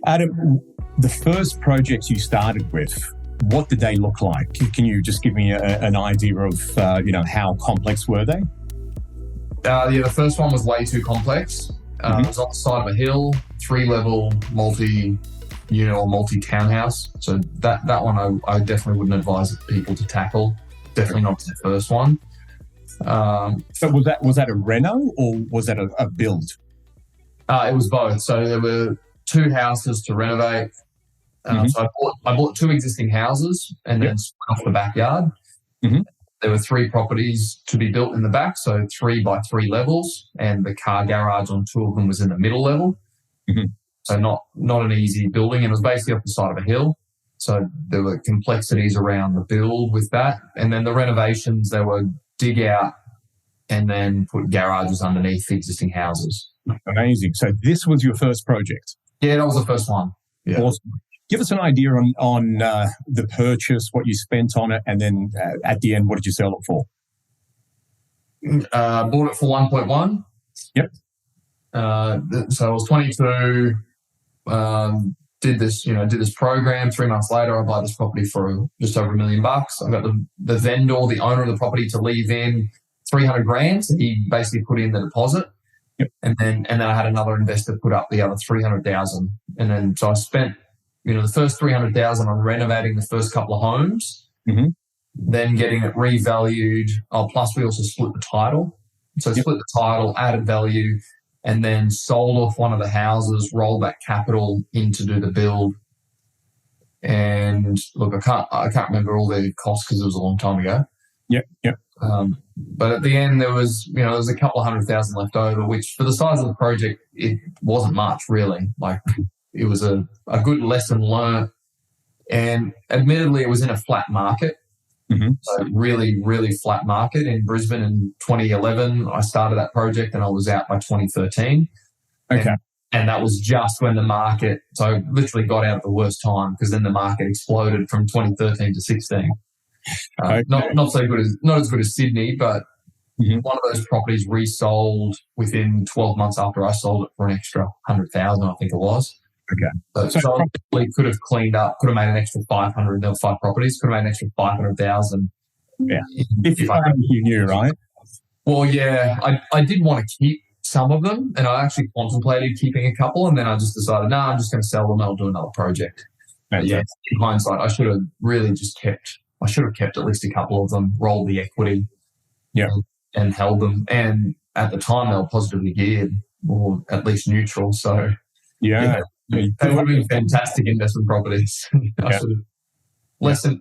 Adam, the first projects you started with, what did they look like? Can you just give me an idea of, how complex were they? The first one was way too complex. It was on the side of a hill, 3-level multi-unit or multi-townhouse. So that one I definitely wouldn't advise people to tackle. Definitely not the first one. So was that a reno or was that a build? It was both. So there were 2 houses to renovate. So I bought 2 existing houses and then split off the backyard. There were 3 properties to be built in the back, so 3 by 3 levels, and the car garage on 2 of them was in the middle level. So not an easy building, and it was basically off the side of a hill. So there were complexities around the build with that. And then the renovations, they were dig out and then put garages underneath the existing houses. Amazing. So this was your first project? Yeah, that was the first one. Yeah. Awesome. Give us an idea on the purchase, what you spent on it, and then at the end, what did you sell it for? Bought it for 1.1. Yep. So I was 22. Did this program. 3 months later, I buy this property for just over $1 million. I got the vendor, the owner of the property, to leave in $300,000. So he basically put in the deposit. Yep. And then I had another investor put up the other $300,000. And then so I spent the first $300,000 on renovating the first couple of homes, then getting it revalued. Plus we also split the title. So split the title, added value, and then sold off one of the houses, rolled that capital in to do the build. And look, I can't remember all the costs because it was a long time ago. Yep. But at the end, there was a couple of $100,000 left over, which for the size of the project, it wasn't much really. Like it was a good lesson learned. And admittedly, it was in a flat market. So really, really flat market in Brisbane in 2011. I started that project and I was out by 2013. Okay. And that was just when the market, so I literally got out at the worst time because then the market exploded from 2013 to 16. Okay. Not as good as Sydney, but one of those properties resold within 12 months after I sold it for an extra 100,000, I think it was. Okay. So I probably could have cleaned up, could have made an extra 500. There were 5 properties, could have made an extra 500,000. Yeah. If you knew, right? Well, yeah, I did want to keep some of them, and I actually contemplated keeping a couple, and then I just decided, I'm just going to sell them and I'll do another project. But yeah, in hindsight, I should have really kept at least a couple of them, rolled the equity, and held them. And at the time, they were positively geared, or at least neutral. So they would have been fantastic investment properties. I should have.